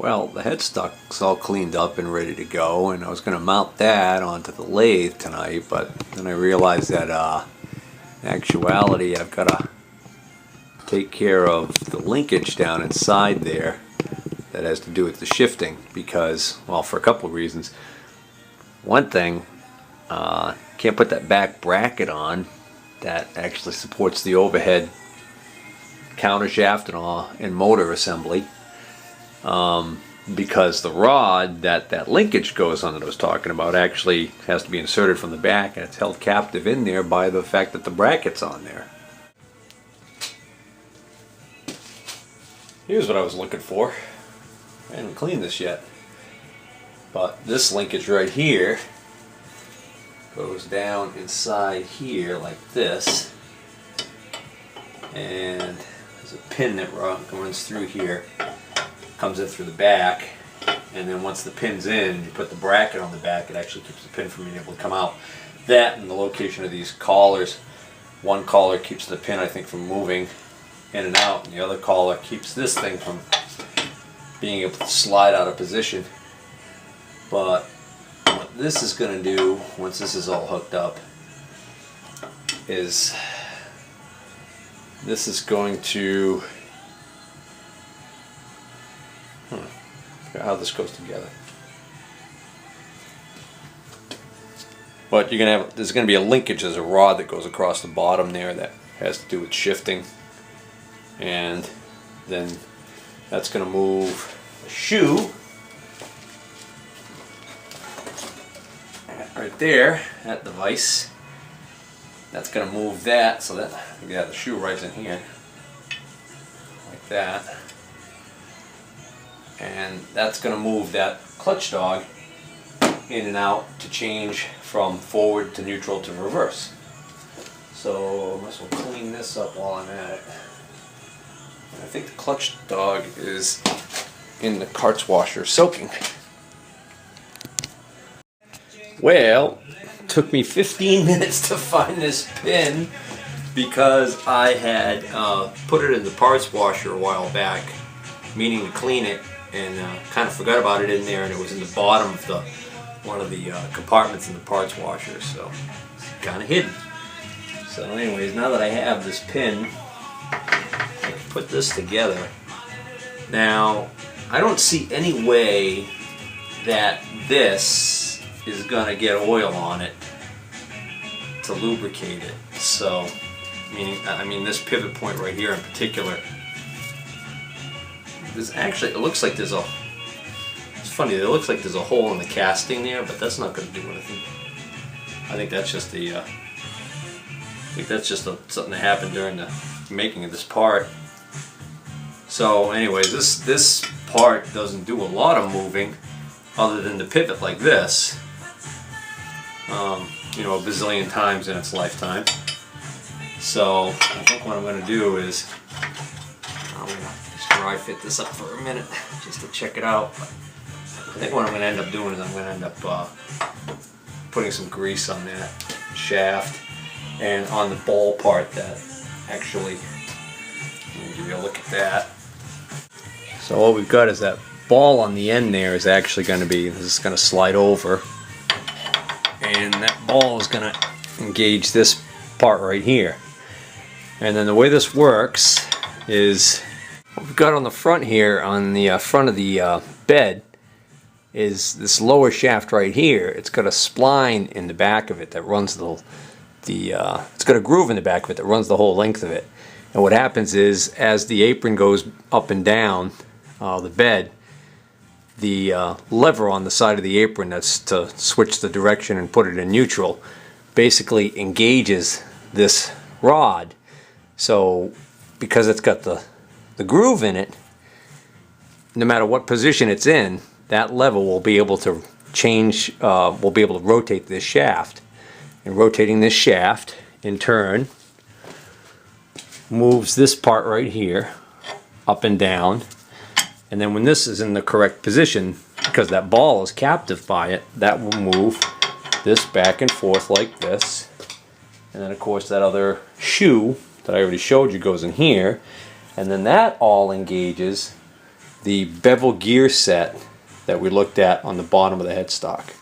Well, the headstock's all cleaned up and ready to go, and I was going to mount that onto the lathe tonight, but then I realized that in actuality I've got to take care of the linkage down inside there that has to do with the shifting, because, well, for a couple of reasons. One thing, can't put that back bracket on that actually supports the overhead counter shaft and motor assembly, because the rod that linkage goes on that I was talking about actually has to be inserted from the back, and it's held captive in there by the fact that the bracket's on there. Here's what I was looking for. I haven't cleaned this yet, but this linkage right here goes down inside here like this, and there's a pin that runs through here, comes in through the back, and then once the pin's in, you put the bracket on the back, it actually keeps the pin from being able to come out. That and the location of these collars. One collar keeps the pin, I think, from moving in and out, and the other collar keeps this thing from being able to slide out of position. But what this is going to do, once this is all hooked up, is this is going to how this goes together. But you're gonna have, there's going to be a linkage, there's a rod that goes across the bottom there that has to do with shifting, and then that's going to move a shoe right there, that device. That's going to move that so that you have the shoe right in here, like that. And that's going to move that clutch dog in and out to change from forward to neutral to reverse. So I might as well clean this up while I'm at it. And I think the clutch dog is in the carts washer soaking. Well, it took me 15 minutes to find this pin because I had put it in the parts washer a while back, meaning to clean it, and kind of forgot about it in there, and it was in the bottom of one of the compartments in the parts washer, so it's kind of hidden. So anyways, now that I have this pin, I can put this together. Now, I don't see any way that this is going to get oil on it to lubricate it. So, I mean this pivot point right here in particular, there's actually, it looks like there's a, it's funny, it looks like there's a hole in the casting there, but that's not going to do anything. I think that's just the, something that happened during the making of this part. So anyways, this part doesn't do a lot of moving other than to pivot like this, you know, a bazillion times in its lifetime. So I think what I'm going to do is I'm going to just dry fit this up for a minute just to check it out. But I think what I'm going to end up doing is I'm going to end up putting some grease on that shaft and on the ball part that actually, let me give you a look at that. So what we've got is that ball on the end there is actually going to be, this is going to slide over, and that ball is going to engage this part right here. And then the way this works is, what we've got on the front here, on the front of the bed, is this lower shaft right here. It's got a spline in the back of it that runs it's got a groove in the back of it that runs the whole length of it. And what happens is, as the apron goes up and down the bed, the lever on the side of the apron that's to switch the direction and put it in neutral basically engages this rod. So because it's got the groove in it, no matter what position it's in, that lever will be able to change, will be able to rotate this shaft. And rotating this shaft, in turn, moves this part right here up and down. And then when this is in the correct position, because that ball is captive by it, that will move this back and forth like this. And then of course that other shoe that I already showed you goes in here. And then that all engages the bevel gear set that we looked at on the bottom of the headstock.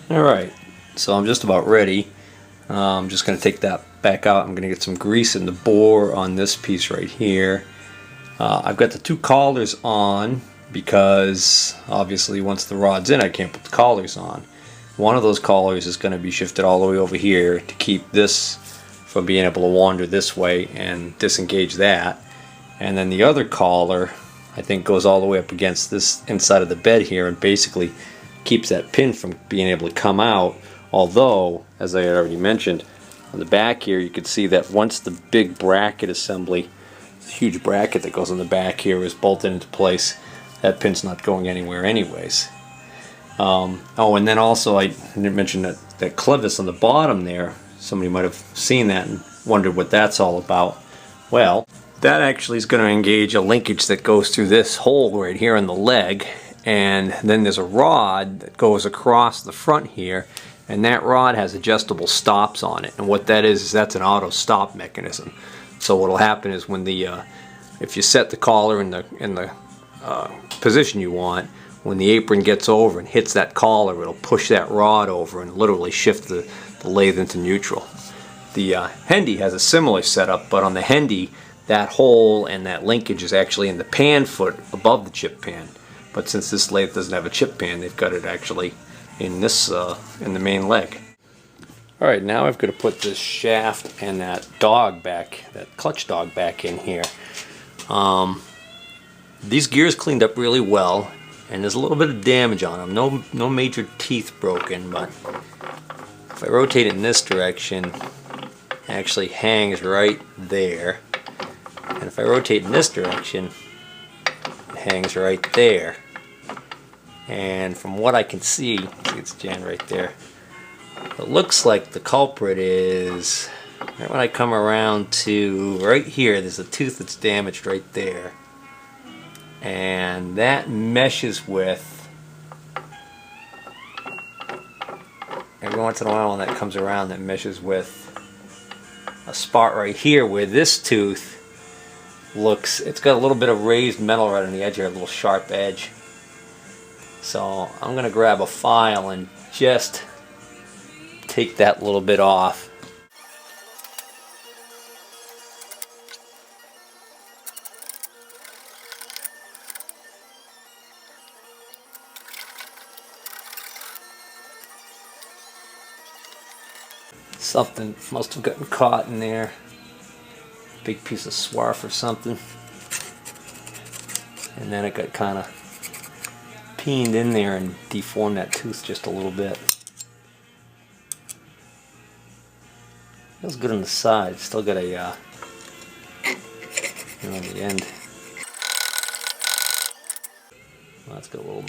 Alright, so I'm just about ready. I'm just going to take that back out. I'm going to get some grease in the bore on this piece right here. I've got the two collars on because obviously once the rod's in I can't put the collars on. One of those collars is going to be shifted all the way over here to keep this from being able to wander this way and disengage that. And then the other collar I think goes all the way up against this inside of the bed here and basically keeps that pin from being able to come out. Although, as I had already mentioned, on the back here you can see that once the big bracket assembly, the huge bracket that goes on the back here, is bolted into place, that pin's not going anywhere anyways. Oh, and then also I didn't mention that clevis on the bottom there. Somebody might have seen that and wondered what that's all about. Well, that actually is going to engage a linkage that goes through this hole right here in the leg, and then there's a rod that goes across the front here, and that rod has adjustable stops on it. And what that is that's an auto stop mechanism. So what will happen is when the if you set the collar in the position you want, when the apron gets over and hits that collar, it'll push that rod over and literally shift the lathe into neutral. The Hendy has a similar setup, but on the Hendy, that hole and that linkage is actually in the pan foot above the chip pan. But since this lathe doesn't have a chip pan, they've got it actually in this in the main leg. Alright, now I've got to put this shaft and that dog back, that clutch dog back in here. These gears cleaned up really well, and there's a little bit of damage on them. No major teeth broken, but if I rotate it in this direction, it actually hangs right there. And if I rotate in this direction, it hangs right there. And from what I can see it's jammed right there. It looks like the culprit is right when I come around to right here. There's a tooth that's damaged right there. And that meshes with, every once in a while when that comes around, that meshes with a spot right here where this tooth looks, it's got a little bit of raised metal right on the edge here, a little sharp edge. So I'm going to grab a file and just take that little bit off. Something must have gotten caught in there. Big piece of swarf or something. And then it got kind of peened in there and deformed that tooth just a little bit. Feels good on the side. Still got a on the end. Well, that's got a little.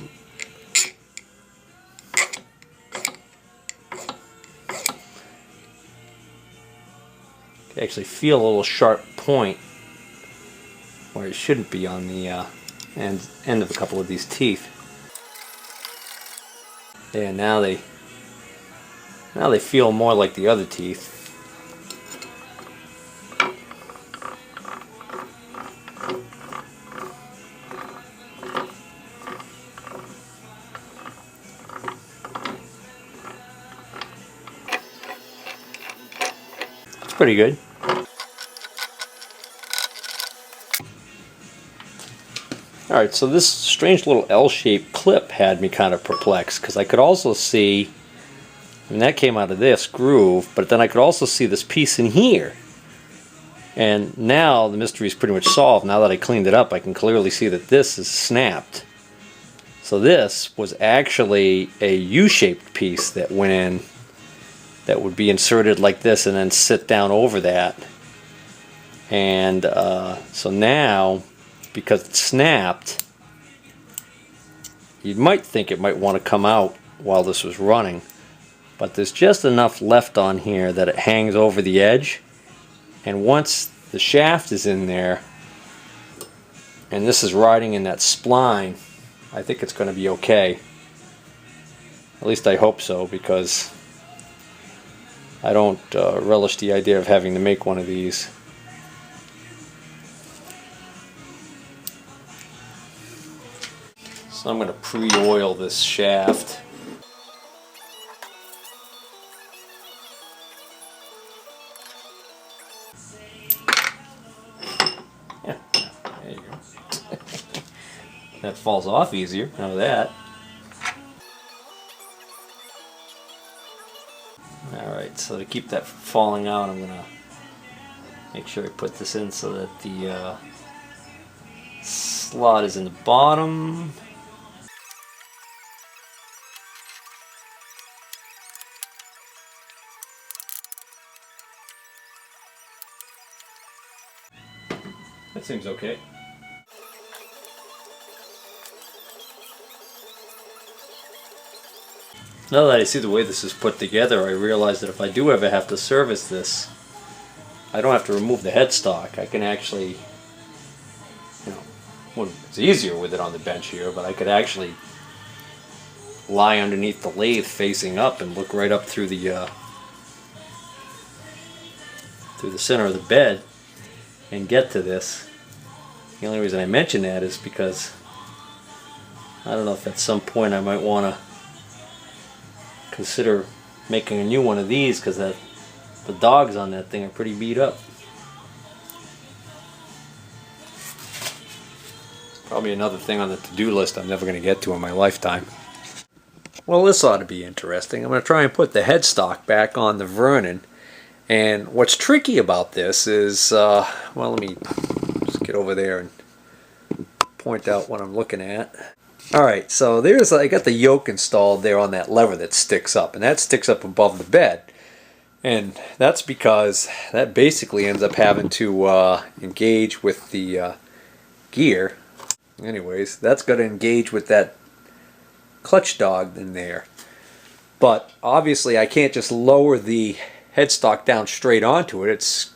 You actually feel a little sharp point where it shouldn't be on the end of a couple of these teeth. Yeah, now they feel more like the other teeth. It's pretty good. Alright, so this strange little L-shaped clip had me kind of perplexed, because I could also see, and that came out of this groove, but then I could also see this piece in here. And now the mystery is pretty much solved. Now that I cleaned it up, I can clearly see that this is snapped. So this was actually a U-shaped piece that went in, that would be inserted like this and then sit down over that. And so now, because it's snapped, you might think it might want to come out while this was running, but there's just enough left on here that it hangs over the edge, and once the shaft is in there and this is riding in that spline, I think it's going to be okay. At least I hope so, because I don't relish the idea of having to make one of these. So I'm going to pre-oil this shaft. Yeah, there you go. That falls off easier out of that. Alright, so to keep that from falling out, I'm going to make sure I put this in so that the slot is in the bottom. That seems okay. Now that I see the way this is put together, I realize that if I do ever have to service this, I don't have to remove the headstock. I can actually, you know, well, it's easier with it on the bench here, but I could actually lie underneath the lathe facing up and look right up through the center of the bed and get to this. The only reason I mention that is because I don't know if at some point I might want to consider making a new one of these, because the dogs on that thing are pretty beat up. Probably another thing on the to-do list I'm never going to get to in my lifetime. Well, this ought to be interesting. I'm going to try and put the headstock back on the Vernon. And what's tricky about this is, well, let me just get over there and point out what I'm looking at. Alright, so I got the yoke installed there on that lever that sticks up, and that sticks up above the bed. And that's because that basically ends up having to engage with the gear. Anyways, that's got to engage with that clutch dog in there. But obviously I can't just lower the headstock down straight onto it. It's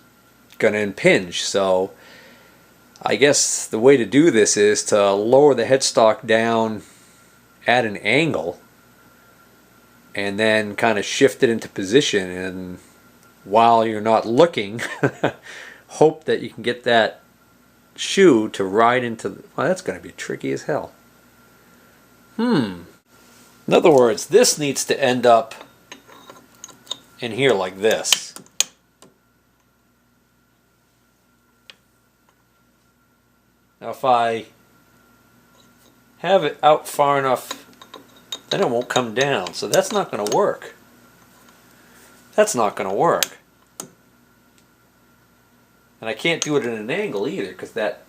going to impinge. So I guess the way to do this is to lower the headstock down at an angle and then kind of shift it into position, and while you're not looking hope that you can get that shoe to ride into the, well, that's going to be tricky as hell. In other words, this needs to end up in here like this. Now if I have it out far enough, then it won't come down. So that's not going to work. That's not going to work. And I can't do it at an angle either, because that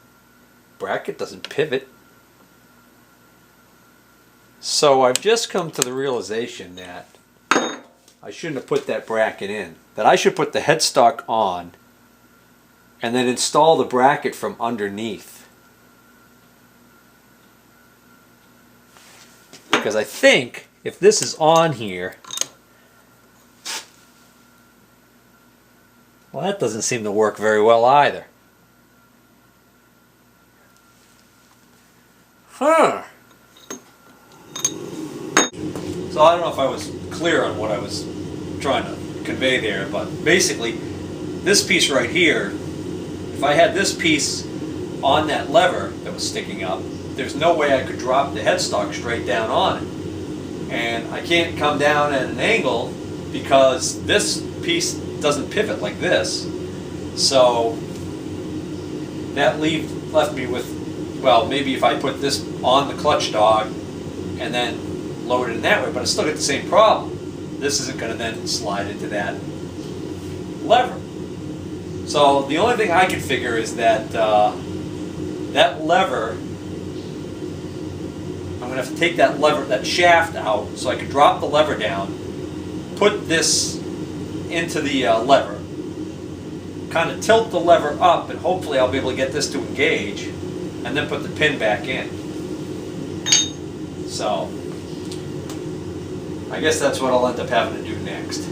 bracket doesn't pivot. So I've just come to the realization that I shouldn't have put that bracket in. That I should put the headstock on and then install the bracket from underneath. Because I think if this is on here, well, that doesn't seem to work very well either. Huh. So I don't know if I was clear on what I was trying to convey there, but basically this piece right here, if I had this piece on that lever that was sticking up, there's no way I could drop the headstock straight down on it. And I can't come down at an angle because this piece doesn't pivot like this. So that left me with, well, maybe if I put this on the clutch dog and then load it in that way, but I still get the same problem. This isn't going to then slide into that lever. So the only thing I can figure is that that lever, I'm going to have to take that lever, that shaft out, so I can drop the lever down, put this into the lever, kind of tilt the lever up, and hopefully I'll be able to get this to engage, and then put the pin back in. So I guess that's what I'll end up having to do next.